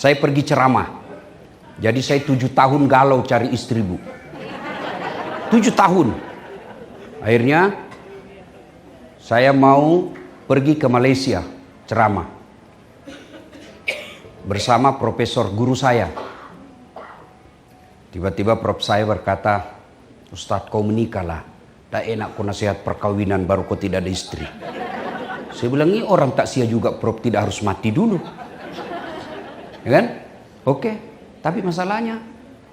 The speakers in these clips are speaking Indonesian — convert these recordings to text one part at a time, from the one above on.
Saya pergi ceramah. Jadi saya 7 tahun galau cari istri, Bu. 7 tahun. Akhirnya saya mau pergi ke Malaysia ceramah bersama profesor guru saya. Tiba-tiba prof saya berkata, "Ustadz, kau menikahlah. Tak enak kau nasihat perkawinan baru kau tidak ada istri." Saya bilang, ini orang tak sia juga prof, tidak harus mati dulu. Ya kan? Oke. Tapi masalahnya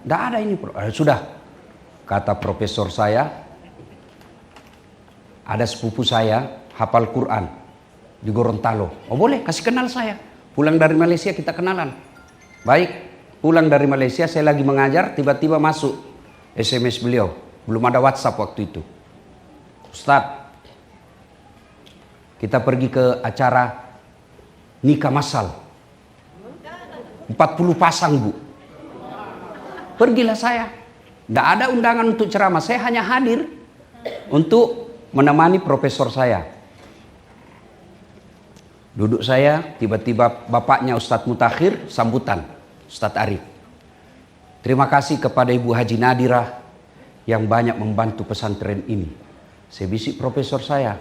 tidak ada ini, prof. Sudah. Kata profesor saya, ada sepupu saya hafal Quran di Gorontalo. Oh boleh, kasih kenal saya. Pulang dari Malaysia kita kenalan. Baik, pulang dari Malaysia saya lagi mengajar, tiba-tiba masuk SMS beliau. Belum ada WhatsApp waktu itu. Ustadz, kita pergi ke acara nikah massal. 40 pasang, Bu. Pergilah saya. Tidak ada undangan untuk ceramah. Saya hanya hadir untuk menemani profesor saya. Duduk saya, tiba-tiba bapaknya Ustadz Mutakhir sambutan, Ustadz Arif. Terima kasih kepada Ibu Haji Nadirah yang banyak membantu pesantren ini. Saya bisik profesor saya,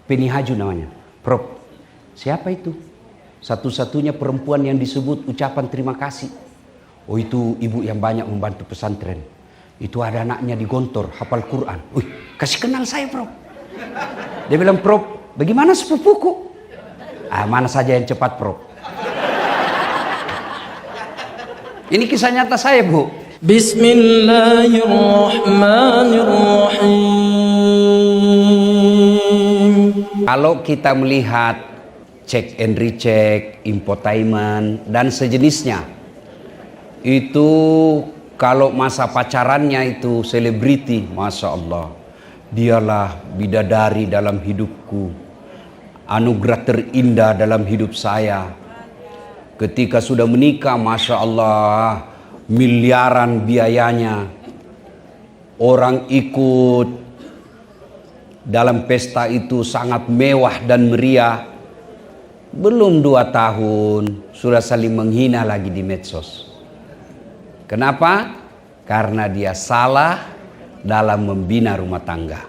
Penny Haju namanya. Prof, siapa itu? Satu-satunya perempuan yang disebut ucapan terima kasih. Oh itu ibu yang banyak membantu pesantren. Itu ada anaknya di Gontor, hafal Quran. Wih, kasih kenal saya, Prof. Dia bilang, Prof, bagaimana sepupuku? Mana saja yang cepat, Prof. Ini kisah nyata saya, Bu. Bismillahirrahmanirrahim. Kalau kita melihat check and recheck, infotainment, dan sejenisnya, itu kalau masa pacarannya itu selebriti, Masya Allah, dialah bidadari dalam hidupku, anugerah terindah dalam hidup saya. Ketika sudah menikah, Masya Allah, miliaran biayanya. Orang ikut dalam pesta itu sangat mewah dan meriah. Belum 2 tahun, sudah saling menghina lagi di medsos. Kenapa? Karena dia salah dalam membina rumah tangga.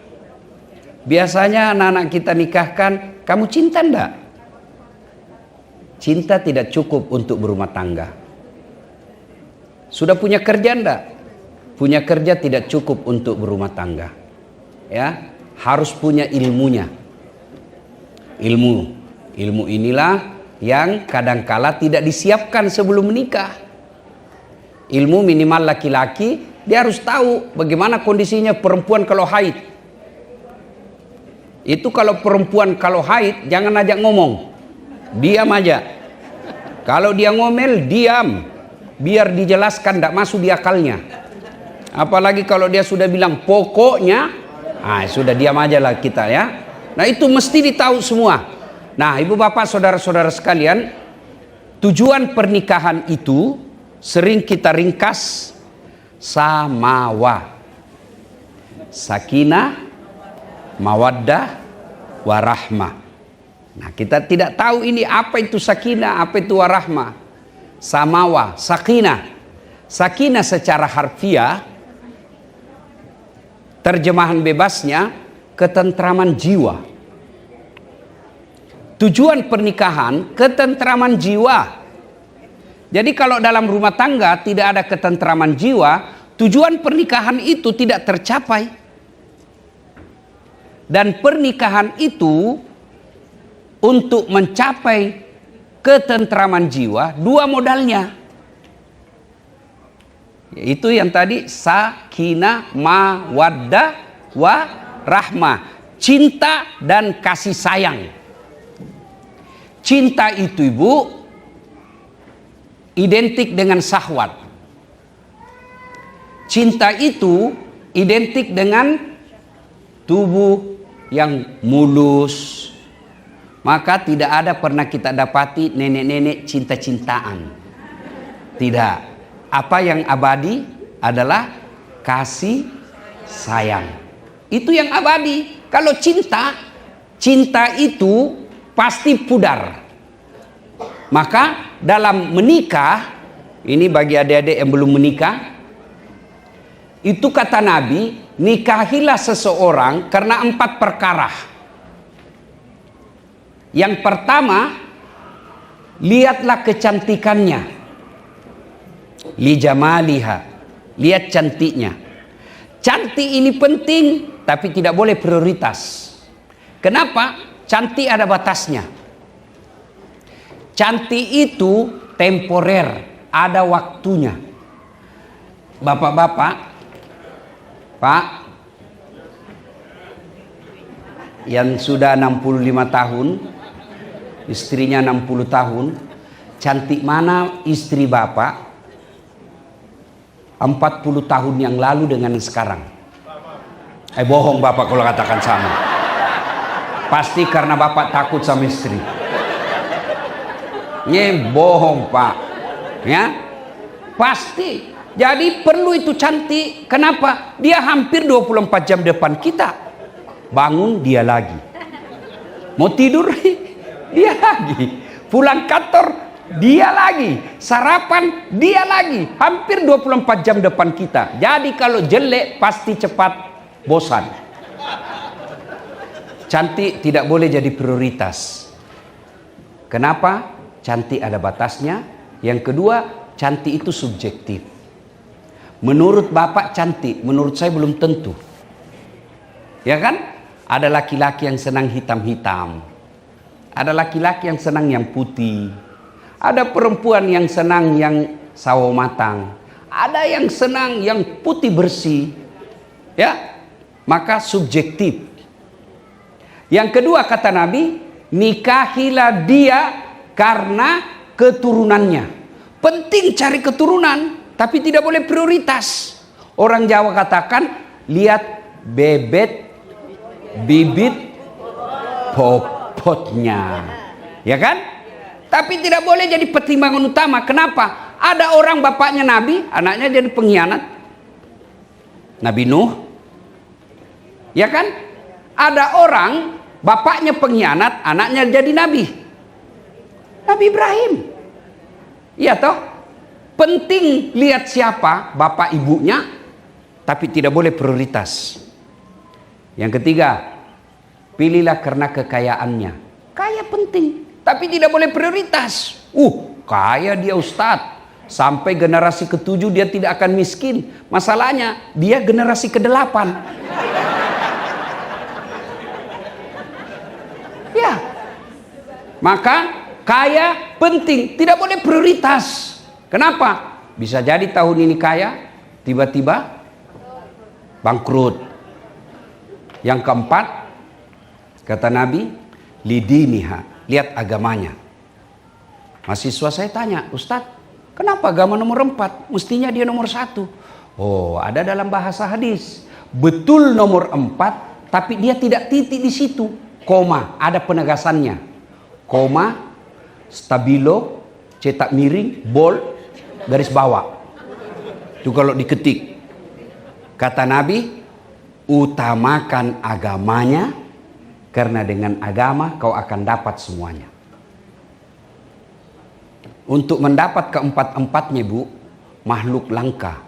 Biasanya anak-anak kita nikahkan, kamu cinta enggak? Cinta tidak cukup untuk berumah tangga. Sudah punya kerja enggak? Punya kerja tidak cukup untuk berumah tangga. Ya, harus punya ilmunya. Ilmu inilah yang kadangkala tidak disiapkan sebelum menikah. Ilmu minimal laki-laki, dia harus tahu bagaimana kondisinya perempuan kalau haid. Itu kalau perempuan kalau haid, jangan ajak ngomong. Diam aja. Kalau dia ngomel, diam. Biar dijelaskan, tidak masuk di akalnya. Apalagi kalau dia sudah bilang pokoknya, sudah diam aja lah kita ya. Nah itu mesti ditahu semua. Nah ibu bapak saudara-saudara sekalian, tujuan pernikahan itu sering kita ringkas samawa, sakinah, mawaddah, warahmah. Nah kita tidak tahu ini apa itu sakinah, apa itu warahmah. Samawa, sakinah. Sakinah secara harfiah, terjemahan bebasnya ketentraman jiwa. Tujuan pernikahan ketentraman jiwa. Jadi kalau dalam rumah tangga tidak ada ketentraman jiwa, tujuan pernikahan itu tidak tercapai. Dan pernikahan itu untuk mencapai ketentraman jiwa, 2 modalnya. Yaitu yang tadi sakinah, mawaddah, warahmah. Cinta dan kasih sayang. Cinta itu ibu identik dengan syahwat. Cinta itu identik dengan tubuh yang mulus. Maka tidak ada pernah kita dapati nenek-nenek cinta-cintaan. Tidak. Apa yang abadi adalah kasih sayang. Itu yang abadi. Kalau cinta itu pasti pudar. Maka dalam menikah, ini bagi adik-adik yang belum menikah, itu kata Nabi, nikahilah seseorang karena 4 perkara. Yang pertama, lihatlah kecantikannya. Li jamaliha, lihat cantiknya. Cantik ini penting, tapi tidak boleh prioritas. Kenapa? Cantik ada batasnya. Cantik itu temporer, ada waktunya. Bapak-bapak, Pak, yang sudah 65 tahun, istrinya 60 tahun, cantik mana istri Bapak 40 tahun yang lalu dengan sekarang? Bohong Bapak kalau katakan sama. Pasti karena Bapak takut sama istri. Bohong Pak. Ya, pasti. Jadi perlu itu cantik. Kenapa? Dia hampir 24 jam depan kita. Bangun dia lagi. Mau tidur dia lagi. Pulang kantor dia lagi. Sarapan dia lagi. Hampir 24 jam depan kita. Jadi kalau jelek pasti cepat bosan. Cantik tidak boleh jadi prioritas. Kenapa? Cantik ada batasnya. Yang kedua, cantik itu subjektif. Menurut Bapak cantik, menurut saya belum tentu. Ya kan? Ada laki-laki yang senang hitam-hitam. Ada laki-laki yang senang yang putih. Ada perempuan yang senang yang sawo matang. Ada yang senang yang putih bersih. Ya, maka subjektif. Yang kedua kata Nabi, nikahilah dia karena keturunannya. Penting cari keturunan, tapi tidak boleh prioritas. Orang Jawa katakan, lihat bebet, bibit, popotnya. Ya kan? Tapi tidak boleh jadi pertimbangan utama. Kenapa? Ada orang bapaknya Nabi, anaknya jadi pengkhianat. Nabi Nuh. Ya kan? Ada orang bapaknya pengkhianat, anaknya jadi nabi. Nabi Ibrahim. Iya toh? Penting lihat siapa bapak ibunya, tapi tidak boleh prioritas. Yang ketiga, pilihlah karena kekayaannya. Kaya penting, tapi tidak boleh prioritas. Kaya dia Ustadz. Sampai generasi ke-7 dia tidak akan miskin. Masalahnya dia generasi ke-8. Ya. Maka kaya penting, tidak boleh prioritas. Kenapa? Bisa jadi tahun ini kaya, tiba-tiba bangkrut. Yang keempat, kata Nabi, lidiniha, lihat agamanya. Mahasiswa saya tanya, Ustadz, kenapa agama nomor 4? Mestinya dia nomor 1. Oh, ada dalam bahasa hadis. Betul nomor 4, tapi dia tidak titik di situ. Koma, ada penegasannya. Koma, stabilo, cetak miring, bold, garis bawah. Itu kalau diketik. Kata Nabi, utamakan agamanya, karena dengan agama kau akan dapat semuanya. Untuk mendapat keempat-empatnya, Bu, makhluk langka.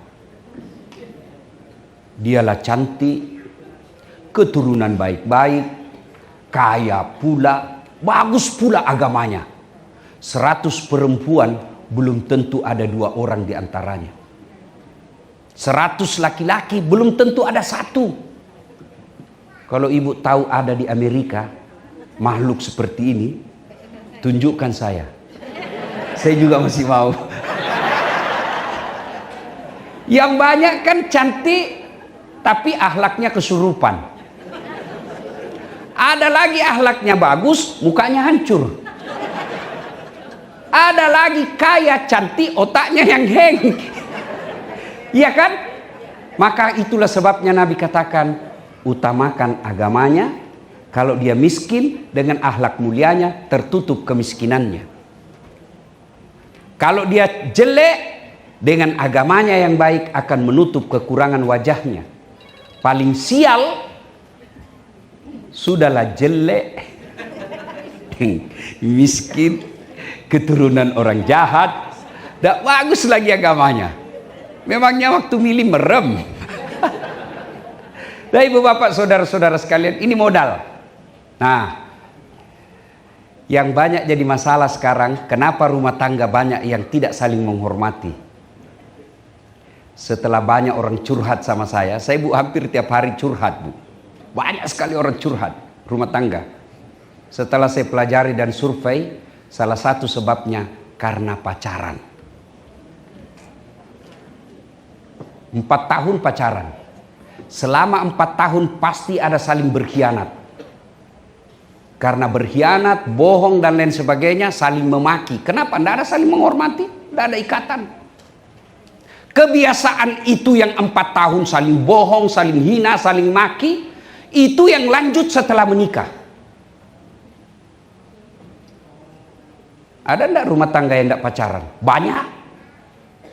Dialah cantik, keturunan baik-baik, kaya pula, bagus pula agamanya. 100 perempuan belum tentu ada 2 orang di antaranya. 100 laki-laki belum tentu ada 1. Kalau ibu tahu ada di Amerika makhluk seperti ini, tunjukkan saya. Saya juga masih mau. Yang banyak kan cantik, tapi akhlaknya kesurupan. Ada lagi akhlaknya bagus, mukanya hancur. Ada lagi kaya, cantik, otaknya yang heng. Iya kan? Maka itulah sebabnya Nabi katakan, utamakan agamanya. Kalau dia miskin, dengan akhlak mulianya tertutup kemiskinannya. Kalau dia jelek, dengan agamanya yang baik akan menutup kekurangan wajahnya. Paling sial, sudahlah jelek, miskin, keturunan orang jahat, tidak bagus lagi agamanya. Memangnya waktu milih merem. Nah, ibu bapak saudara-saudara sekalian, ini modal. Nah, yang banyak jadi masalah sekarang, kenapa rumah tangga banyak yang tidak saling menghormati? Setelah banyak orang curhat sama saya bu hampir tiap hari curhat, bu. Banyak sekali orang curhat rumah tangga. Setelah saya pelajari dan survei, salah satu sebabnya karena pacaran. 4 tahun pacaran. Selama 4 tahun pasti ada saling berkhianat. Karena berkhianat, bohong dan lain sebagainya, saling memaki. Kenapa? Tidak ada saling menghormati, tidak ada ikatan. Kebiasaan itu yang 4 tahun saling bohong, saling hina, saling maki, itu yang lanjut setelah menikah. Ada tidak rumah tangga yang tidak pacaran? Banyak.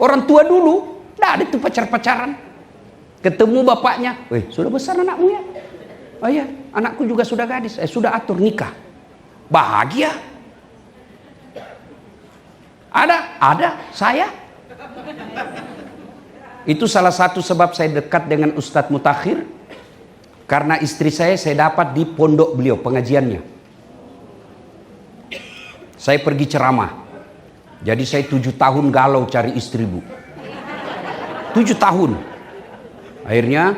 Orang tua dulu tidak ada itu pacar-pacaran. Ketemu bapaknya, sudah besar anakmu ya? Oh iya, anakku juga sudah gadis, sudah atur nikah. Bahagia. Ada, saya. Itu salah satu sebab saya dekat dengan Ustadz Mutakhir. Karena istri saya dapat di pondok beliau, pengajiannya. Saya pergi ceramah. Jadi saya 7 tahun galau cari istri, bu. 7 tahun. Akhirnya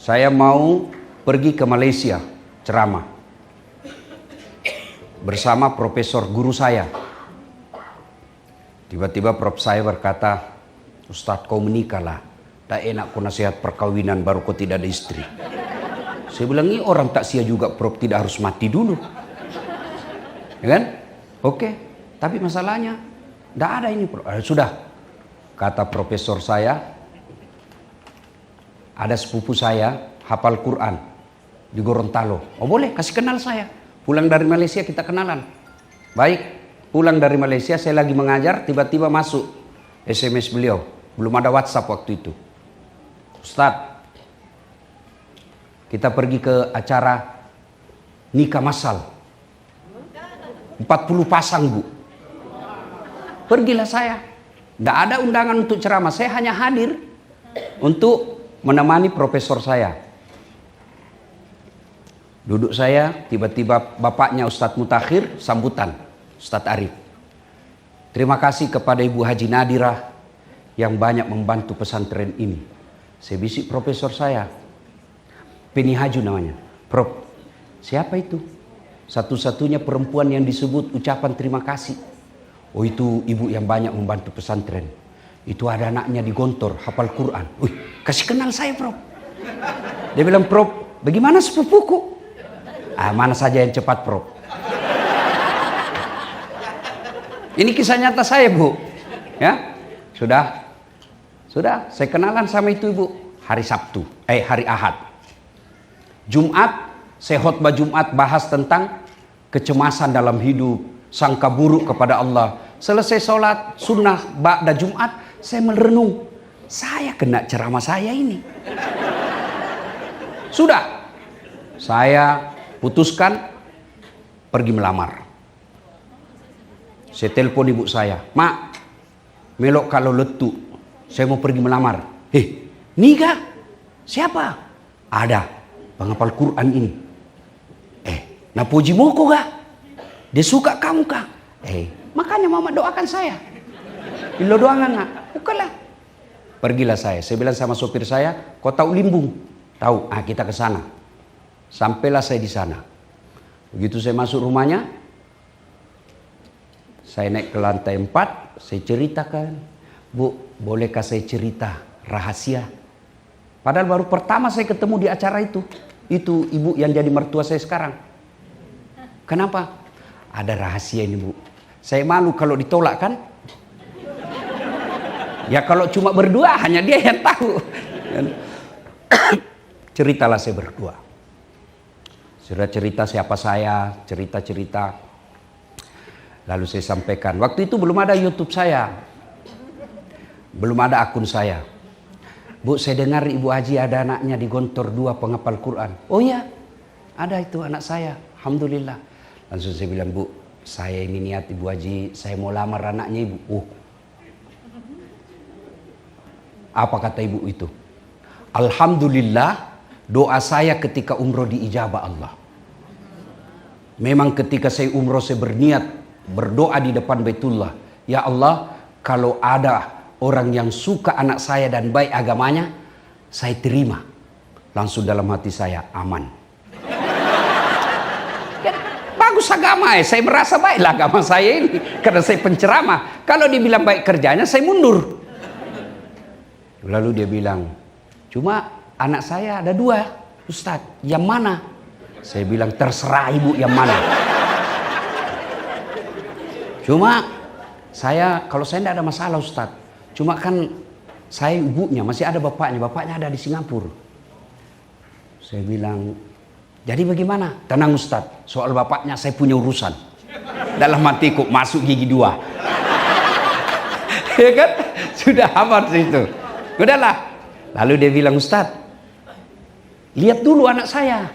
saya mau pergi ke Malaysia ceramah bersama profesor guru saya. Tiba-tiba prof saya berkata, Ustadz, kau menikahlah. Tak enak kau nasihat perkawinan baru kau tidak ada istri. Saya bilang, ini orang tak sia juga prof, tidak harus mati dulu. Ya kan? Oke. Tapi masalahnya tidak ada ini prof. Sudah, kata profesor saya, ada sepupu saya hafal Quran di Gorontalo. Oh boleh, kasih kenal saya. Pulang dari Malaysia kita kenalan. Baik, pulang dari Malaysia saya lagi mengajar, tiba-tiba masuk SMS beliau. Belum ada WhatsApp waktu itu. Ustadz, kita pergi ke acara nikah massal. 40 pasang, bu. Pergilah saya. Tidak ada undangan untuk ceramah. Saya hanya hadir untuk menemani profesor saya. Duduk saya, tiba-tiba bapaknya Ustadz Mutakhir sambutan, Ustadz Arif. Terima kasih kepada Ibu Haji Nadirah yang banyak membantu pesantren ini. Saya bisik profesor saya, Penny Haju namanya. Prof, siapa itu? Satu-satunya perempuan yang disebut ucapan terima kasih. Oh, itu ibu yang banyak membantu pesantren. Itu ada anaknya di Gontor, hafal Quran. Kasih kenal saya, Prof. Dia bilang, Prof, bagaimana sepupuku? Mana saja yang cepat, Prof. Ini kisah nyata saya, bu. Ya, sudah, saya kenalan sama itu ibu. Hari Sabtu, hari Ahad. Jumat, saya khotbah Jumat bahas tentang kecemasan dalam hidup, sangka buruk kepada Allah. Selesai sholat sunnah ba'da Jumat, saya merenung, saya kena ceramah saya ini. Sudah, saya putuskan pergi melamar. Saya telepon ibu saya, Mak, melok kalau letu, saya mau pergi melamar. Nikah? Siapa? Ada, penghafal Quran ini. Napuji moko kah? Dia suka kamu kah? Makanya mama doakan saya. Ilo doangan nak, bukanlah. Pergilah saya bilang sama sopir saya, kau tahu Limbung? Tahu, kita ke sana. Sampailah saya di sana. Begitu saya masuk rumahnya, saya naik ke lantai 4, saya ceritakan, Bu, bolehkah saya cerita rahasia? Padahal baru pertama saya ketemu di acara itu. Itu ibu yang jadi mertua saya sekarang. Kenapa? Ada rahasia ini, Bu. Saya malu kalau ditolak kan? Ya kalau cuma berdua hanya dia yang tahu. Ceritalah saya berdua. Sudah cerita siapa saya, cerita-cerita. Lalu saya sampaikan, waktu itu belum ada YouTube saya. Belum ada akun saya. Bu, saya dengar Ibu Haji ada anaknya di Gontor 2 penghafal Quran. Oh iya, ada itu anak saya. Alhamdulillah. Langsung saya bilang, Bu, saya ini niat Ibu Haji, saya mau lamar anaknya Ibu. Oh. Apa kata Ibu itu? Alhamdulillah, doa saya ketika umroh diijabah Allah. Memang ketika saya umroh saya berniat berdoa di depan Baitullah. Ya Allah, kalau ada orang yang suka anak saya dan baik agamanya, saya terima. Langsung dalam hati saya, aman. Ya, bagus agama ya, saya merasa baiklah agama saya ini. Karena saya penceramah. Kalau dibilang baik kerjanya, saya mundur. Lalu dia bilang, cuma anak saya ada 2, Ustadz. Yang mana? Saya bilang, terserah Ibu yang mana. Cuma kalau saya tidak ada masalah Ustadz. Cuma kan saya ibunya, masih ada bapaknya ada di Singapura. Saya bilang, jadi bagaimana? Tenang Ustadz, soal bapaknya saya punya urusan. Dalam hatiku masuk gigi 2. Ya kan? Sudah aman situ. Udahlah. Lalu dia bilang, Ustadz, lihat dulu anak saya.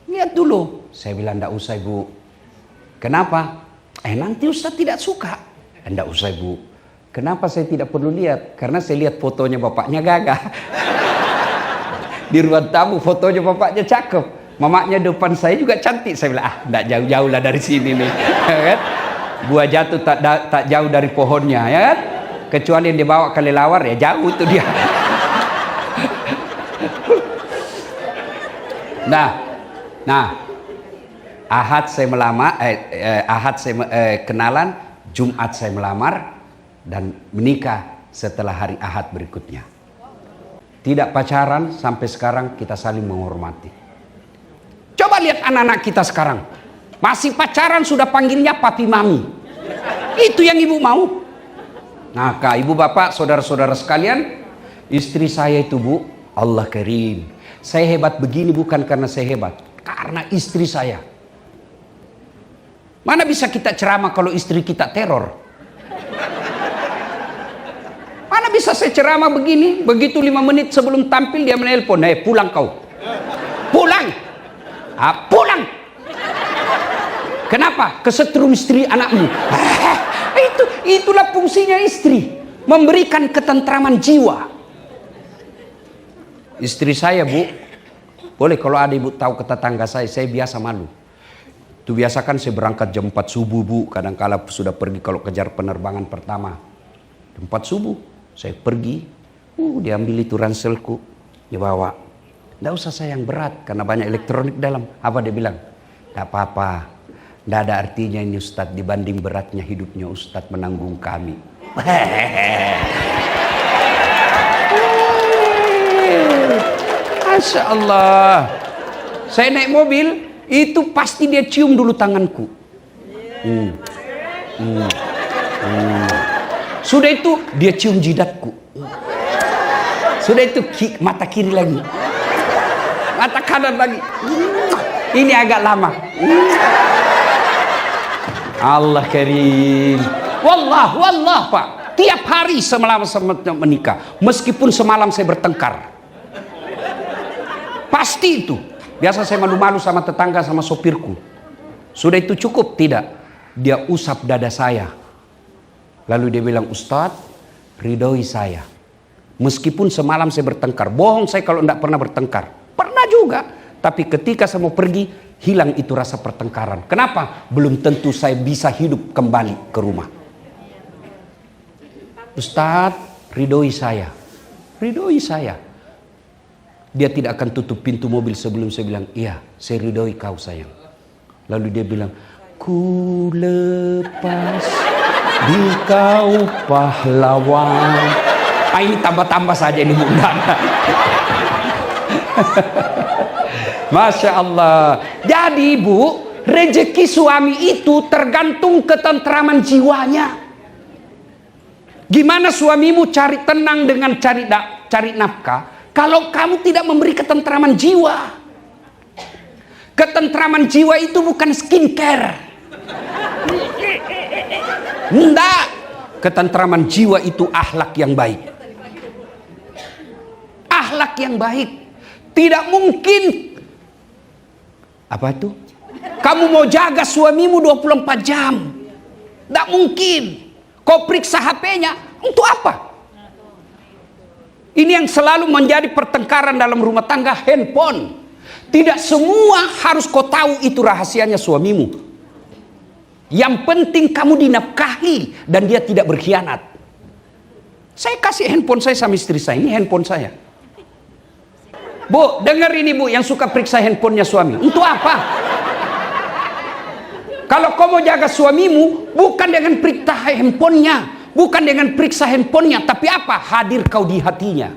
Lihat dulu. Saya bilang, enggak usah Ibu. Kenapa? Nanti Ustadz tidak suka. Enggak usah Ibu. Kenapa saya tidak perlu lihat? Karena saya lihat fotonya bapaknya gagah. Di ruang tamu fotonya bapaknya cakep. Mamanya depan saya juga cantik. Saya bilang, enggak jauh-jauh lah dari sini nih. Kan? Buah jatuh tak jauh dari pohonnya, ya kan? Kecuali yang dibawa kelelawar ya jauh itu dia. Nah, Ahad saya melamar, kenalan, Jumat saya melamar dan menikah setelah hari Ahad berikutnya. Tidak pacaran sampai sekarang, kita saling menghormati. Coba lihat anak-anak kita sekarang, masih pacaran sudah panggilnya papi mami. Itu yang Ibu mau? Nah, Ibu bapak, saudara-saudara sekalian, istri saya itu Bu, Allah karim. Saya hebat begini bukan karena saya hebat, karena istri saya. Mana bisa kita ceramah kalau istri kita teror? Mana bisa saya ceramah begini, begitu 5 menit sebelum tampil dia menelpon, pulang kau. Pulang. Pulang. Kenapa? Kesetrum istri anakmu. Itulah fungsinya istri, memberikan ketentraman jiwa. Istri saya Bu, boleh kalau ada Ibu tahu ke tetangga saya biasa malu. Itu biasa kan saya berangkat jam 4 subuh Bu, kadang-kala sudah pergi kalau kejar penerbangan pertama. Jam 4 subuh, saya pergi, diambil itu ranselku, dibawa. Nggak usah saya yang berat, karena banyak elektronik dalam. Apa dia bilang? Nggak apa-apa, nggak ada artinya ini Ustadz, dibanding beratnya hidupnya Ustadz menanggung kami. Masya Allah. Saya naik mobil, itu pasti dia cium dulu tanganku. Sudah itu dia cium jidatku. Sudah itu mata kiri lagi, mata kanan lagi. Ini agak lama. Allah karim. Wallah Pak, tiap hari semalam menikah, meskipun semalam saya bertengkar. Pasti itu. Biasa saya malu-malu sama tetangga, sama sopirku. Sudah itu cukup? Tidak. Dia usap dada saya. Lalu dia bilang, Ustadz, ridhoi saya. Meskipun semalam saya bertengkar. Bohong saya kalau tidak pernah bertengkar. Pernah juga. Tapi ketika saya mau pergi, hilang itu rasa pertengkaran. Kenapa? Belum tentu saya bisa hidup kembali ke rumah. Ustadz, ridhoi saya. Ridhoi saya. Dia tidak akan tutup pintu mobil sebelum saya bilang, iya, saya ridhoi kau sayang. Lalu dia bilang, ku lepas di kau pahlawan. Ini tambah-tambah saja ini mudah. Masya Allah. Jadi Bu, rezeki suami itu tergantung ketentraman jiwanya. Gimana suamimu cari tenang dengan cari nafkah kalau kamu tidak memberi ketentraman jiwa? Ketentraman jiwa itu bukan skincare. Enggak. Ketentraman jiwa itu akhlak yang baik. Akhlak yang baik. Tidak mungkin. Apa itu? Kamu mau jaga suamimu 24 jam. Tidak mungkin. Kau periksa HP-nya. Untuk apa? Ini yang selalu menjadi pertengkaran dalam rumah tangga, handphone. Tidak semua harus kau tahu itu rahasianya suamimu. Yang penting kamu dinafkahi dan dia tidak berkhianat. Saya kasih handphone saya sama istri saya. Ini handphone saya. Bu, dengar ini bu, yang suka periksa handphonenya suami. Untuk apa? Kalau kau mau jaga suamimu, bukan dengan periksa handphonenya, bukan dengan periksa handphonenya, tapi apa? Hadir kau di hatinya.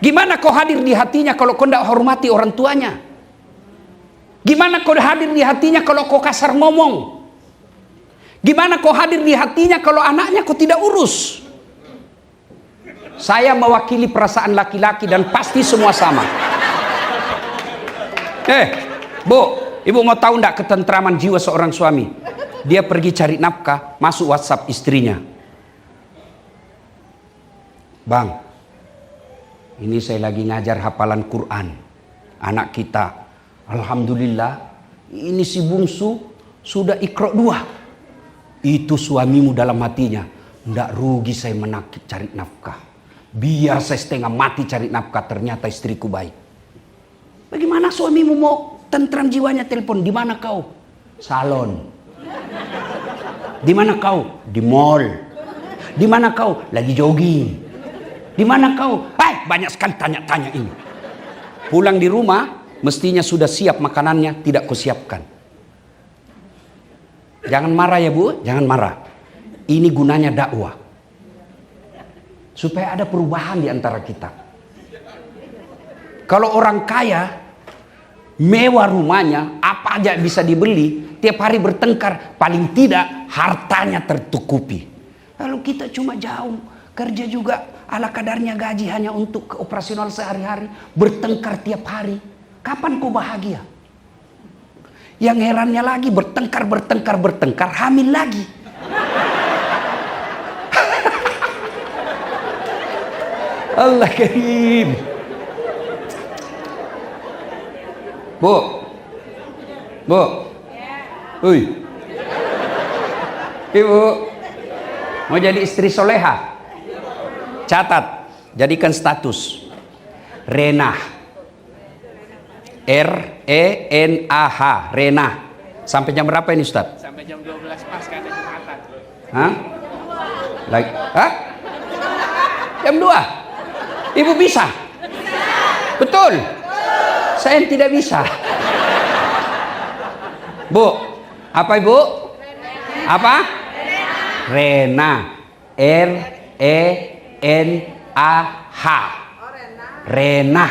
Gimana kau hadir di hatinya kalau kau tidak hormati orang tuanya? Gimana kau hadir di hatinya kalau kau kasar ngomong? Gimana kau hadir di hatinya kalau anaknya kau tidak urus? Saya mewakili perasaan laki-laki dan pasti semua sama. Bu, ibu mau tahu enggak ketentraman jiwa seorang suami? Dia pergi cari nafkah, masuk WhatsApp istrinya. Bang, ini saya lagi ngajar hafalan Quran. Anak kita, alhamdulillah, ini si bungsu sudah Iqra 2. Itu suamimu dalam hatinya, enggak rugi saya menakit cari nafkah. Biar saya setengah mati cari nafkah, ternyata istriku baik. Bagaimana suamimu mau tentram jiwanya telepon? Di mana kau? Salon. Di mana kau? Di mall. Di mana kau? Lagi jogging. Di mana kau? Banyak sekali tanya-tanya ini. Pulang di rumah, mestinya sudah siap makanannya, tidak kau siapkan. Jangan marah ya bu, jangan marah. Ini gunanya dakwah. Supaya ada perubahan di antara kita. Kalau orang kaya, mewah rumahnya, apa aja bisa dibeli, tiap hari bertengkar, paling tidak hartanya tertukupi. Lalu kita cuma jauh, kerja juga ala kadarnya, gaji hanya untuk operasional sehari-hari, bertengkar tiap hari. Kapan kau bahagia? Yang herannya lagi bertengkar, hamil lagi. Allah karim. Bu. Ibu mau jadi istri soleha? Catat, jadikan status. Renah. R-E-N-A-H. Renah. Sampai jam berapa ini Ustaz? Sampai jam 12 pas kata Jumatan. Jam 2. Ibu bisa? Betul. Saya tidak bisa. Bu, apa ibu? Apa? Rena. R-E-N-A-H. Rena.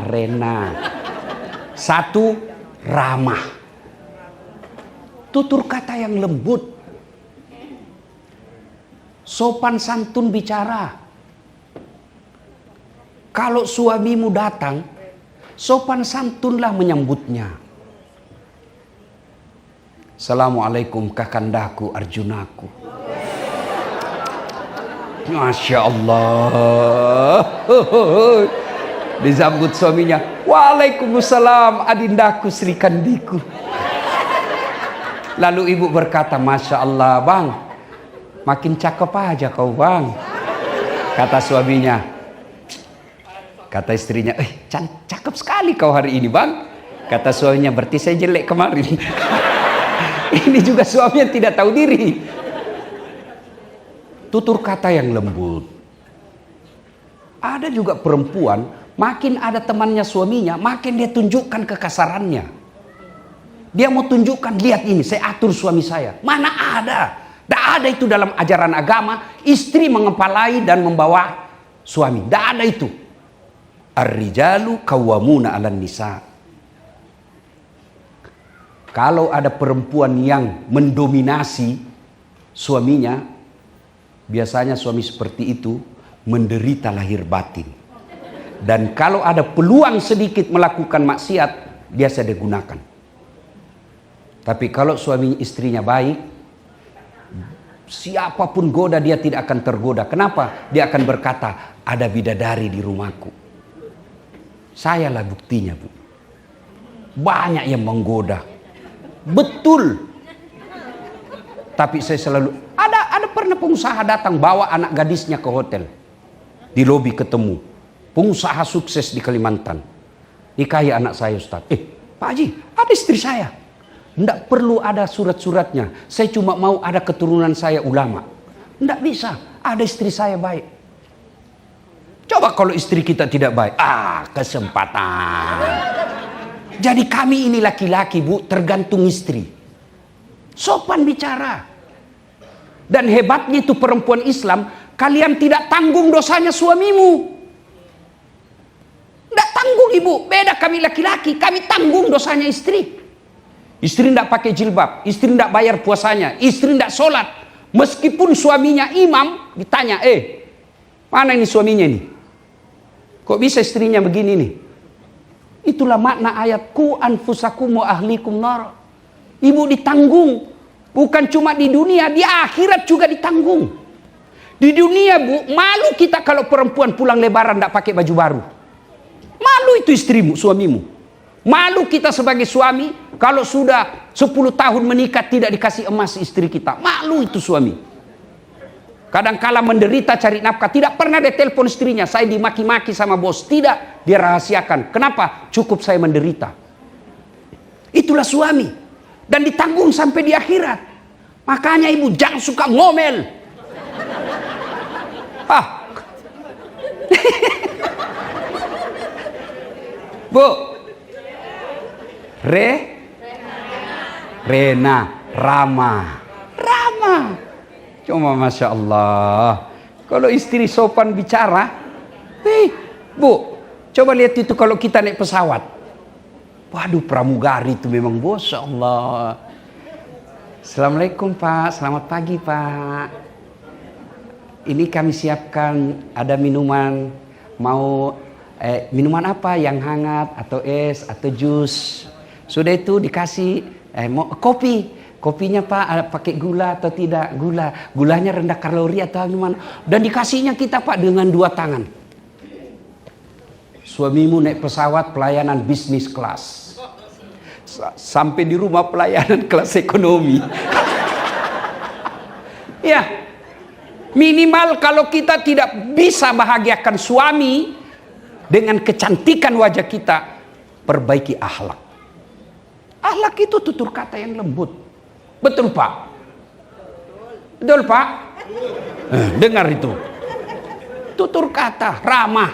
Rena. 1, ramah. Tutur kata yang lembut. Sopan santun bicara. Kalau suamimu datang, sopan santunlah menyambutnya. Assalamualaikum kakandaku Arjunaku. Masya Allah. Disambut suaminya. Waalaikumsalam adindaku Sri Kandiku. Lalu ibu berkata, Masya Allah bang, makin cakep aja kau bang. Kata suaminya. Kata istrinya, cakep sekali kau hari ini bang. Kata suaminya, berarti saya jelek kemarin. Ini juga suami yang tidak tahu diri. Tutur kata yang lembut. Ada juga perempuan, makin ada temannya suaminya, makin dia tunjukkan kekasarannya. Dia mau tunjukkan, lihat ini, saya atur suami saya. Mana ada? Tidak ada itu dalam ajaran agama, istri mengepalai dan membawa suami. Tidak ada itu. Ar-rijalu qawwamuna 'alan nisa. Kalau ada perempuan yang mendominasi suaminya, biasanya suami seperti itu menderita lahir batin. Dan kalau ada peluang sedikit melakukan maksiat, biasa digunakan. Tapi kalau suami istrinya baik, siapapun goda dia tidak akan tergoda. Kenapa? Dia akan berkata, ada bidadari di rumahku. Sayalah buktinya, Bu. banyak yang menggoda. Betul. Tapi saya selalu, ada pernah pengusaha datang bawa anak gadisnya ke hotel. Di lobi ketemu. Pengusaha sukses di Kalimantan. Nikahi anak saya, Ustaz. Pak Haji, ada istri saya. Tidak perlu ada surat-suratnya. Saya cuma mau ada keturunan saya ulama. Tidak bisa. Ada istri saya baik. Coba kalau istri kita tidak baik. Kesempatan. Jadi kami ini laki-laki, Bu, tergantung istri. Sopan bicara. Dan hebatnya itu perempuan Islam, kalian tidak tanggung dosanya suamimu. Tidak tanggung, Ibu. Beda kami laki-laki, kami tanggung dosanya istri. Istri tidak pakai jilbab, istri tidak bayar puasanya, istri tidak sholat. Meskipun suaminya imam, ditanya, mana ini suaminya ini? Kok bisa istrinya begini nih? Itulah makna ayat ku anfusakum wa ahlikum nar. Ibu ditanggung. Bukan cuma di dunia, di akhirat juga ditanggung. Di dunia, Bu, malu kita kalau perempuan pulang lebaran tidak pakai baju baru. Malu itu istrimu, suamimu. Malu kita sebagai suami kalau sudah 10 tahun menikah tidak dikasih emas istri kita. Malu itu suami. Kadang-kala menderita cari nafkah, tidak pernah dia telepon istrinya, saya dimaki-maki sama bos. Tidak, dia rahasiakan. Kenapa? Cukup saya menderita. Itulah suami. Dan ditanggung sampai di akhirat. Makanya ibu jangan suka ngomel. Bu, Rena, Rama. Cuma Masya Allah. Kalau istri sopan bicara, Bu, coba lihat itu kalau kita naik pesawat. Waduh, pramugari itu memang Masya Allah. Assalamualaikum Pak, selamat pagi Pak. Ini kami siapkan ada minuman. Mau minuman apa? Yang hangat atau es atau jus? Sudah itu dikasih mau kopi. Kopinya Pak pakai gula atau tidak? Gulanya rendah kalori atau gimana? Dan dikasihnya kita Pak dengan 2 tangan. Suamimu naik pesawat pelayanan bisnis kelas. Sampai di rumah pelayanan kelas ekonomi. Ya. Minimal kalau kita tidak bisa bahagiakan suami dengan kecantikan wajah kita, perbaiki akhlak. Akhlak itu tutur kata yang lembut. Betul Pak? Betul Pak? Dengar itu. Tutur kata ramah.